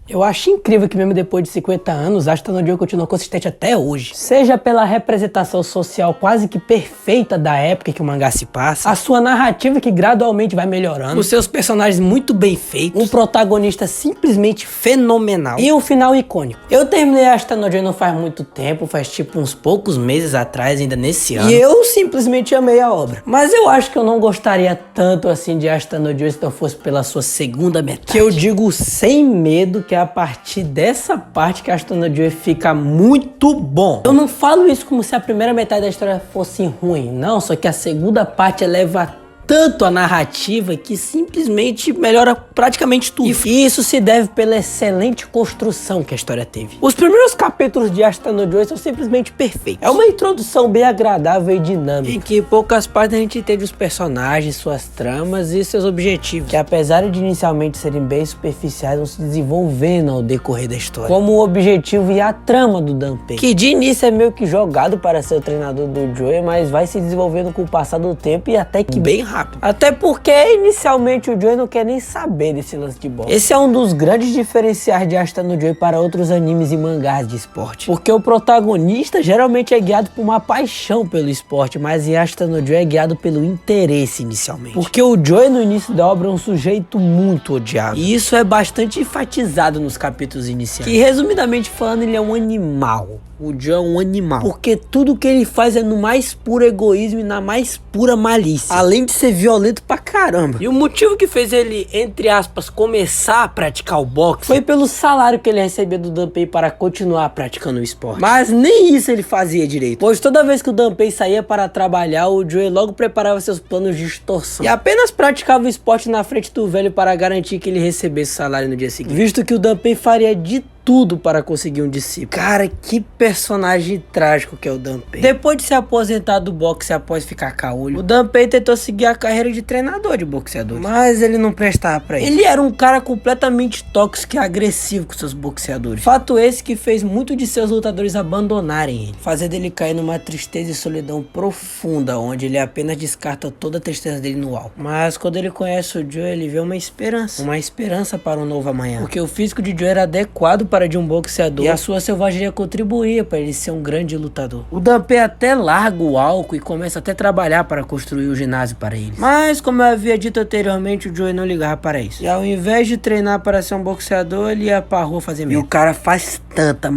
Eu acho incrível que mesmo depois de 50 anos, Ashita no Joe continua consistente até hoje. Seja pela representação social quase que perfeita da época que o mangá se passa, a sua narrativa que gradualmente vai melhorando, os seus personagens muito bem feitos, um protagonista simplesmente fenomenal e um final icônico. Eu terminei Ashita no Joe não faz muito tempo, faz tipo uns poucos meses atrás, ainda nesse ano, e eu simplesmente amei a obra. Mas eu acho que eu não gostaria tanto assim de Ashita no Joe se não fosse pela sua segunda metade. Que eu digo sem medo que a partir dessa parte que Ashita no Joe fica muito bom. Eu não falo isso como se a primeira metade da história fosse ruim, não, só que a segunda parte eleva tanto a narrativa que simplesmente melhora praticamente tudo. E isso se deve pela excelente construção que a história teve. Os primeiros capítulos de Ashita no Joe são simplesmente perfeitos. É uma introdução bem agradável e dinâmica, em que em poucas partes a gente entende os personagens, suas tramas e seus objetivos, que apesar de inicialmente serem bem superficiais, vão se desenvolvendo ao decorrer da história, como o objetivo e a trama do Danpei, que de início é meio que jogado para ser o treinador do Joe, mas vai se desenvolvendo com o passar do tempo e até que bem rápido. Até porque inicialmente o Joe não quer nem saber desse lance de bola. Esse é um dos grandes diferenciais de Ashita no Joe para outros animes e mangás de esporte, porque o protagonista geralmente é guiado por uma paixão pelo esporte, mas em Ashita no Joe é guiado pelo interesse inicialmente, porque o Joe no início da obra é um sujeito muito odiado, e isso é bastante enfatizado nos capítulos iniciais, que resumidamente falando ele é um animal. O Joe é um animal, porque tudo que ele faz é no mais puro egoísmo e na mais pura malícia, além de ser violento pra caramba. E o motivo que fez ele, entre aspas, começar a praticar o boxe foi pelo salário que ele recebia do Danpei para continuar praticando o esporte. Mas nem isso ele fazia direito, pois toda vez que o Danpei saía para trabalhar, o Joe logo preparava seus planos de extorsão e apenas praticava o esporte na frente do velho para garantir que ele recebesse o salário no dia seguinte, visto que o Danpei faria de tudo para conseguir um discípulo. Cara, que personagem trágico que é o Danpei. Depois de se aposentar do boxe após ficar caolho, o Danpei tentou seguir a carreira de treinador de boxeadores, mas ele não prestava pra ele. Ele era um cara completamente tóxico e agressivo com seus boxeadores. Fato esse que fez muito de seus lutadores abandonarem ele, fazendo ele cair numa tristeza e solidão profunda, onde ele apenas descarta toda a tristeza dele no álcool. Mas quando ele conhece o Joe, ele vê uma esperança para um novo amanhã, porque o físico de Joe era adequado para de um boxeador e a sua selvageria contribuía para ele ser um grande lutador. O Danpei até larga o álcool e começa até a trabalhar para construir o ginásio para ele. Mas como eu havia dito anteriormente, o Joe não ligava para isso. E ao invés de treinar para ser um boxeador, ele ia pra rua fazer merda. E o cara faz tanta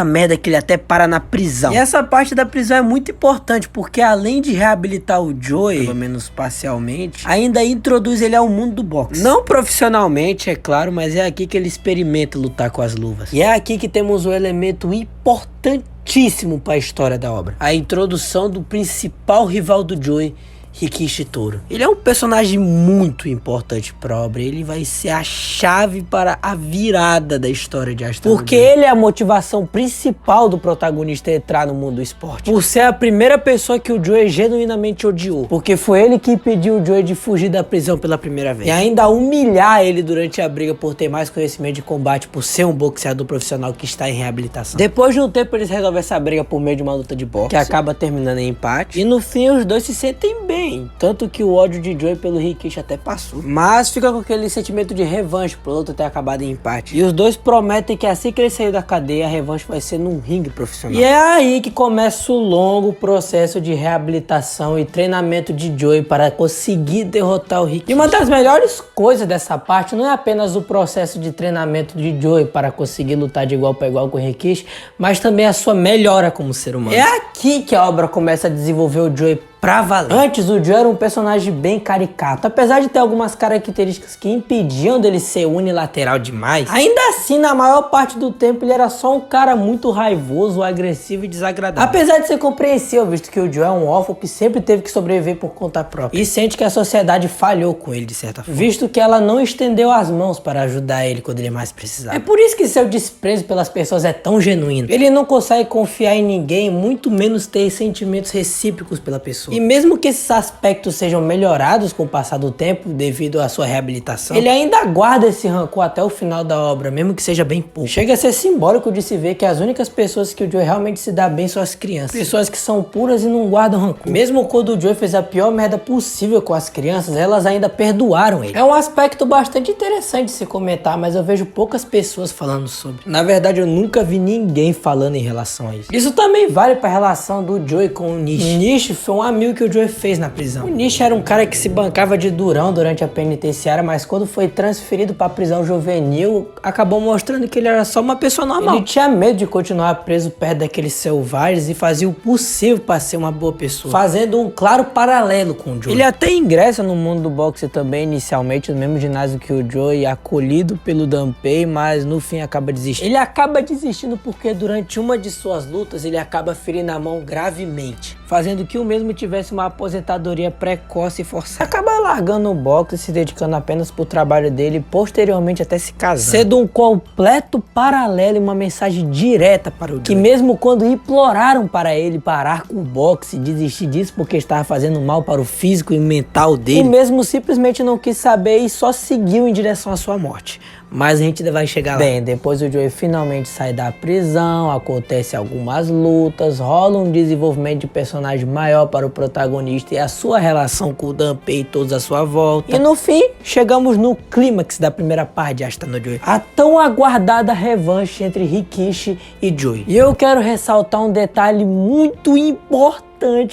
merda que ele até para na prisão. E essa parte da prisão é muito importante, porque além de reabilitar o Joe, pelo menos parcialmente, ainda introduz ele ao mundo do boxe. Não profissionalmente, é claro, mas é aqui que ele experimenta lutar com as luvas. E é aqui que temos um elemento importantíssimo para a história da obra: a introdução do principal rival do Joe, Rikishi Toro. Ele é um personagem muito importante para a obra. Ele vai ser a chave para a virada da história de Ashita no Joe, porque ele é a motivação principal do protagonista entrar no mundo do esporte, por ser a primeira pessoa que o Joe genuinamente odiou, porque foi ele que impediu o Joe de fugir da prisão pela primeira vez e ainda humilhar ele durante a briga por ter mais conhecimento de combate, por ser um boxeador profissional que está em reabilitação. Depois de um tempo eles resolvem essa briga por meio de uma luta de boxe que acaba terminando em empate, e no fim os dois se sentem bem, tanto que o ódio de Joe pelo Rikishi até passou, mas fica com aquele sentimento de revanche por luta ter acabado em empate, e os dois prometem que assim que ele sair da cadeia, a revanche vai ser num ringue profissional. E é aí que começa o longo processo de reabilitação e treinamento de Joe para conseguir derrotar o Rikishi. E uma das melhores coisas dessa parte não é apenas o processo de treinamento de Joe para conseguir lutar de igual para igual com o Rikishi, mas também a sua melhora como ser humano. É aqui que a obra começa a desenvolver o Joe pra valer. Antes, o Joe era um personagem bem caricato. Apesar de ter algumas características que impediam dele ser unilateral demais, ainda assim, na maior parte do tempo, ele era só um cara muito raivoso, agressivo e desagradável. Apesar de ser compreensível, visto que o Joe é um órfão que sempre teve que sobreviver por conta própria, e sente que a sociedade falhou com ele, de certa forma, visto que ela não estendeu as mãos para ajudar ele quando ele mais precisava. É por isso que seu desprezo pelas pessoas é tão genuíno. Ele não consegue confiar em ninguém, muito menos menos ter sentimentos recíprocos pela pessoa. E mesmo que esses aspectos sejam melhorados com o passar do tempo devido à sua reabilitação, ele ainda guarda esse rancor até o final da obra, mesmo que seja bem pouco. Chega a ser simbólico de se ver que as únicas pessoas que o Joey realmente se dá bem são as crianças. Pessoas que são puras e não guardam rancor. Mesmo quando o Joey fez a pior merda possível com as crianças, elas ainda perdoaram ele. É um aspecto bastante interessante de se comentar, mas eu vejo poucas pessoas falando sobre. Na verdade, eu nunca vi ninguém falando em relação a isso. Isso também vale para a relação do Joey com o Nishi. O Nishi foi um amigo que o Joey fez na prisão. O Nishi era um cara que se bancava de durão durante a penitenciária, mas quando foi transferido para a prisão juvenil, acabou mostrando que ele era só uma pessoa normal. Ele tinha medo de continuar preso perto daqueles selvagens e fazia o possível para ser uma boa pessoa, fazendo um claro paralelo com o Joey. Ele até ingressa no mundo do boxe também inicialmente, no mesmo ginásio que o Joey, acolhido pelo Danpei, mas no fim acaba desistindo. Ele acaba desistindo porque durante uma de suas lutas ele acaba ferindo a mão gravemente, fazendo que o mesmo tivesse uma aposentadoria precoce e forçada. Acaba largando o boxe e se dedicando apenas pro trabalho dele e posteriormente até se casando, sendo um completo paralelo e uma mensagem direta para o Joey, que mesmo quando imploraram para ele parar com o boxe e desistir disso porque estava fazendo mal para o físico e mental dele, o mesmo simplesmente não quis saber e só seguiu em direção à sua morte. Mas a gente ainda vai chegar lá. Bem, depois o Joey finalmente sai da prisão, acontece algumas lutas, rola um desenvolvimento de personagem maior para o protagonista e a sua relação com o Danpei e todos à sua volta. E no fim, chegamos no clímax da primeira parte de Ashita no Joey, a tão aguardada revanche entre Rikishi e Joey. E eu quero ressaltar um detalhe muito importante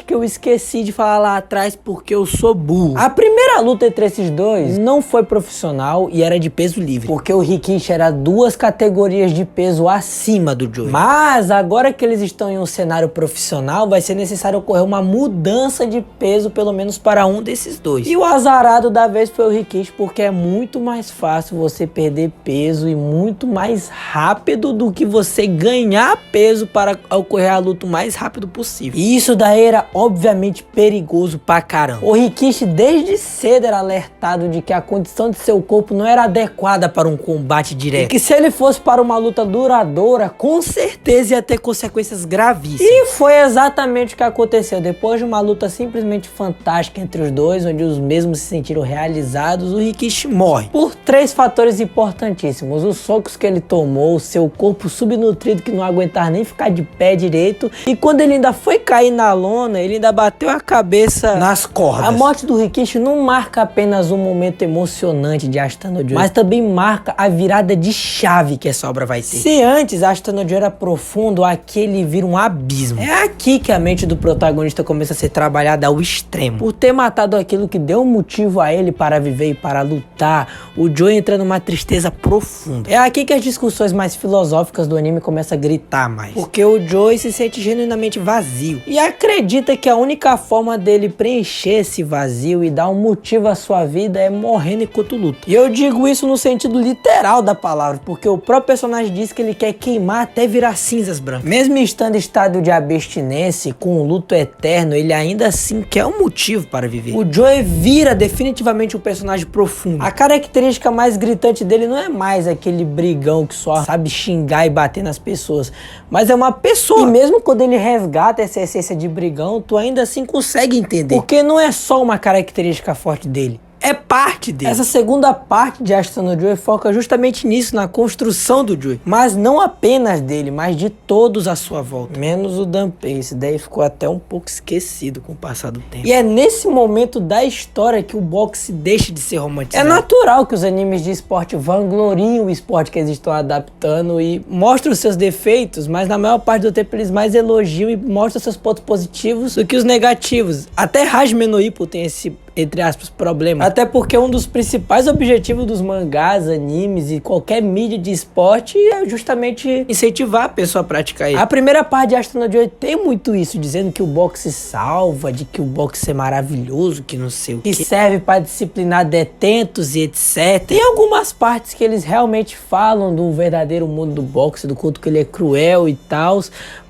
que eu esqueci de falar lá atrás porque eu sou burro. A primeira luta entre esses dois não foi profissional e era de peso livre, porque o Rikishi era 2 categorias de peso acima do Joey. Mas agora que eles estão em um cenário profissional, vai ser necessário ocorrer uma mudança de peso pelo menos para um desses dois. E o azarado da vez foi o Rikishi, porque é muito mais fácil você perder peso e muito mais rápido do que você ganhar peso para ocorrer a luta o mais rápido possível. E isso daí era obviamente perigoso pra caramba. O Rikishi desde cedo era alertado de que a condição de seu corpo não era adequada para um combate direto, e que se ele fosse para uma luta duradoura, com certeza ia ter consequências gravíssimas. E foi exatamente o que aconteceu. Depois de uma luta simplesmente fantástica entre os dois, onde os mesmos se sentiram realizados, o Rikishi morre por 3 fatores importantíssimos: os socos que ele tomou, o seu corpo subnutrido que não aguentava nem ficar de pé direito, e quando ele ainda foi cair na lona, ele ainda bateu a cabeça nas cordas. A morte do Rikishi não marca apenas um momento emocionante de Ashita no Joey, mas também marca a virada de chave que essa obra vai ter. Se antes Ashita no Joey era profundo, aqui ele vira um abismo. É aqui que a mente do protagonista começa a ser trabalhada ao extremo. Por ter matado aquilo que deu motivo a ele para viver e para lutar, o Joey entra numa tristeza profunda. É aqui que as discussões mais filosóficas do anime começam a gritar mais, porque o Joey se sente genuinamente vazio e acredita que a única forma dele preencher esse vazio e dar um motivo à sua vida é morrendo enquanto luta. E eu digo isso no sentido literal da palavra, porque o próprio personagem diz que ele quer queimar até virar cinzas brancas. Mesmo estando em estado de abstinência, com um luto eterno, ele ainda assim quer um motivo para viver. O Joey vira definitivamente um personagem profundo. A característica mais gritante dele não é mais aquele brigão que só sabe xingar e bater nas pessoas, mas é uma pessoa. E mesmo quando ele resgata essa essência de brigão, tu ainda assim consegue entender, porque não é só uma característica forte dele, é parte dele. Essa segunda parte de Ashita no Joey foca justamente nisso, na construção do Joey, mas não apenas dele, mas de todos à sua volta, menos o Danpei. Esse daí ficou até um pouco esquecido com o passar do tempo. E é nesse momento da história que o boxe deixa de ser romantizado. É natural que os animes de esporte vangloriem o esporte que eles estão adaptando e mostram os seus defeitos, mas na maior parte do tempo eles mais elogiam e mostram seus pontos positivos do que os negativos. Até Hajime no Ippo tem esse, entre aspas, problema. Até porque um dos principais objetivos dos mangás, animes e qualquer mídia de esporte é justamente incentivar a pessoa a praticar isso. A primeira parte de Ashita no Joey tem muito isso, dizendo que o boxe salva, de que o boxe é maravilhoso, que não sei o que serve para disciplinar detentos e etc. Tem algumas partes que eles realmente falam do verdadeiro mundo do boxe, do quanto que ele é cruel e tal,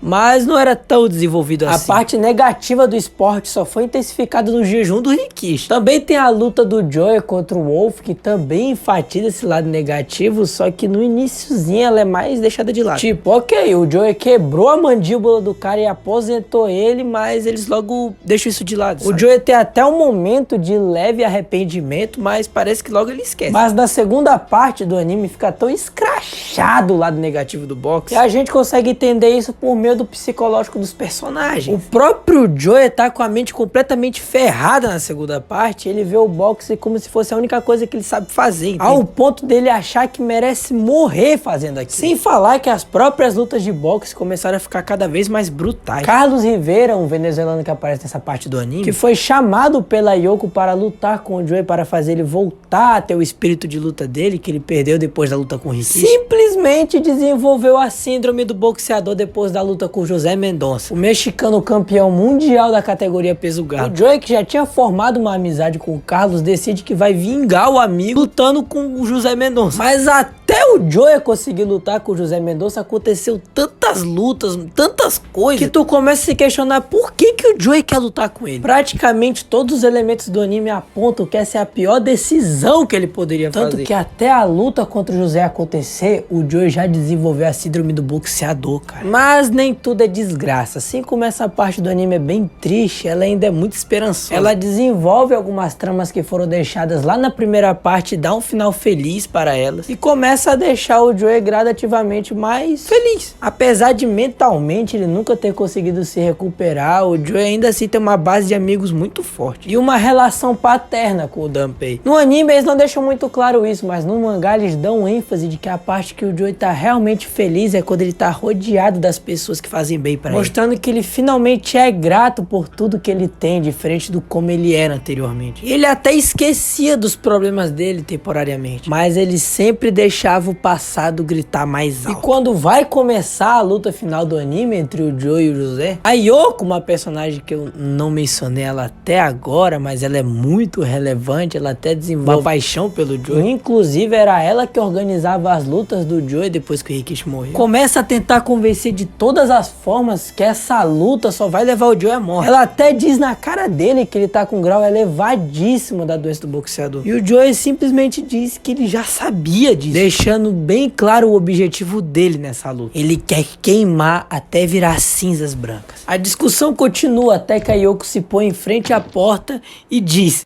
mas não era tão desenvolvido assim. A parte negativa do esporte só foi intensificada no jejum do Rikishi. triste. Também tem a luta do Joey contra o Wolf, que também enfatiza esse lado negativo, só que no iniciozinho ela é mais deixada de lado. Tipo, ok, o Joey quebrou a mandíbula do cara e aposentou ele, mas eles logo deixam isso de lado, sabe? O Joey tem até um momento de leve arrependimento, mas parece que logo ele esquece. Mas na segunda parte do anime fica tão escrachado o lado negativo do boxe, e a gente consegue entender isso por meio do psicológico dos personagens. O próprio Joey tá com a mente completamente ferrada na segunda parte, ele vê o boxe como se fosse a única coisa que ele sabe fazer, entende? Ao ponto dele achar que merece morrer fazendo aquilo. Sem falar que as próprias lutas de boxe começaram a ficar cada vez mais brutais. Carlos Rivera, um venezuelano que aparece nessa parte do anime, que foi chamado pela Yoko para lutar com o Joey, para fazer ele voltar a ter o espírito de luta dele, que ele perdeu depois da luta com o Rikishi, simplesmente desenvolveu a síndrome do boxeador depois da luta com o José Mendonça, o mexicano campeão mundial da categoria peso galo. O Joey, que já tinha formado uma amizade com o Carlos, decide que vai vingar o amigo lutando com o José Mendonça. Mas até o Joey conseguir lutar com o José Mendonça, aconteceu tantas lutas, tantas coisas, que tu começa a se questionar por que o Joey quer lutar com ele. Praticamente todos os elementos do anime apontam que essa é a pior decisão que ele poderia fazer. Tanto que até a luta contra o José acontecer, o Joey já desenvolveu a síndrome do boxeador, cara. Mas nem tudo é desgraça. Assim como essa parte do anime é bem triste, ela ainda é muito esperançosa. Ela desenvolve algumas tramas que foram deixadas lá na primeira parte, dá um final feliz para elas, e começa a deixar o Joey gradativamente mais feliz. Apesar de mentalmente ele nunca ter conseguido se recuperar, o Joey ainda assim tem uma base de amigos muito forte e uma relação paterna com o Gunpei. No anime eles não deixam muito claro isso, mas no mangá eles dão ênfase de que a parte que o Joey tá realmente feliz é quando ele tá rodeado das pessoas que fazem bem pra ele, mostrando que ele finalmente é grato por tudo que ele tem, diferente do como ele era anteriormente. Ele até esquecia dos problemas dele temporariamente, mas ele sempre deixava o passado gritar mais alto. E quando vai começar a luta final do anime entre o Joey e o José, a Yoko, uma personagem que eu não mencionei ela até agora, mas ela é muito relevante, ela até desenvolve uma paixão pelo Joey. Inclusive era ela que organizava as lutas do Joey depois que o Rikishi morreu. Começa a tentar convencer de todas as formas que essa luta só vai levar o Joey à morte. Ela até diz na cara dele que ele tá com um grau elevadíssimo da doença do boxeador. E o Joey simplesmente diz que ele já sabia disso, deixando bem claro o objetivo dele nessa luta. Ele quer queimar até virar cinzas brancas. A discussão continua até que a Yoko se põe em frente à porta e diz: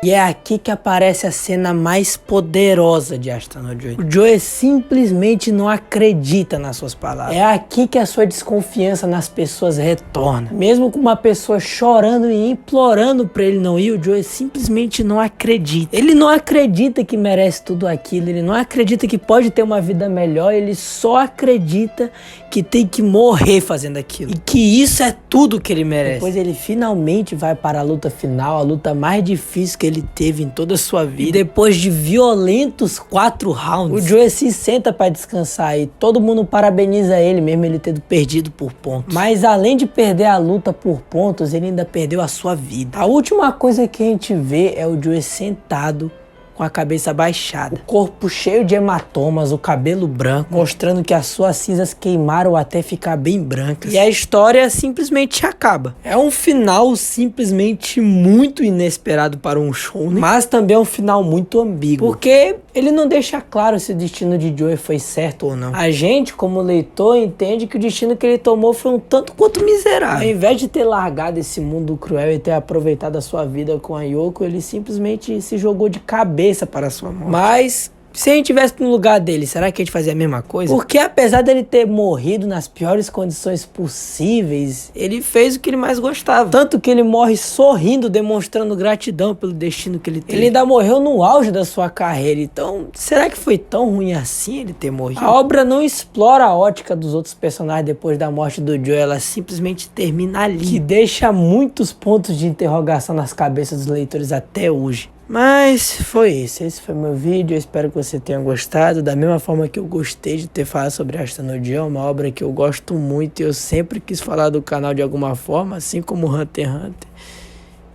e é aqui que aparece a cena mais poderosa de Ashita no Joey. O Joey simplesmente não acredita nas suas palavras. É aqui que a sua desconfiança nas pessoas retorna. Mesmo com uma pessoa chorando e implorando pra ele não ir, o Joey simplesmente não acredita. Ele não acredita que merece tudo aquilo, ele não acredita que pode ter uma vida melhor, ele só acredita que tem que morrer fazendo aquilo. E que isso é tudo que ele merece. Depois ele finalmente vai para a luta final, a luta mais difícil que ele teve em toda a sua vida. E depois de violentos 4 rounds, o Joey se senta para descansar e todo mundo parabeniza ele, mesmo ele tendo perdido por pontos. Mas além de perder a luta por pontos, ele ainda perdeu a sua vida. A última coisa que a gente vê é o Joey sentado com a cabeça baixada, o corpo cheio de hematomas, o cabelo branco, mostrando que as suas cinzas queimaram até ficar bem brancas. E a história simplesmente acaba. É um final simplesmente muito inesperado para um shounen, mas também é um final muito ambíguo, porque ele não deixa claro se o destino de Joey foi certo ou não. A gente, como leitor, entende que o destino que ele tomou foi um tanto quanto miserável. Ao invés de ter largado esse mundo cruel e ter aproveitado a sua vida com a Yoko, ele simplesmente se jogou de cabeça para a sua morte. Mas se a gente estivesse no lugar dele, será que a gente fazia a mesma coisa? Porque apesar dele ter morrido nas piores condições possíveis, ele fez o que ele mais gostava. Tanto que ele morre sorrindo, demonstrando gratidão pelo destino que ele teve. Ele ainda morreu no auge da sua carreira. Então, será que foi tão ruim assim ele ter morrido? A obra não explora a ótica dos outros personagens depois da morte do Joey. Ela simplesmente termina ali, que deixa muitos pontos de interrogação nas cabeças dos leitores até hoje. Mas foi isso, esse foi meu vídeo, eu espero que você tenha gostado, da mesma forma que eu gostei de ter falado sobre Ashita no Joey, uma obra que eu gosto muito e eu sempre quis falar do canal de alguma forma, assim como Hunter x Hunter.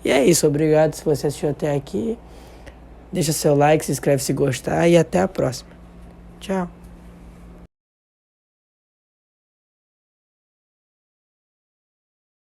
E é isso, obrigado se você assistiu até aqui, deixa seu like, se inscreve se gostar e até a próxima. Tchau.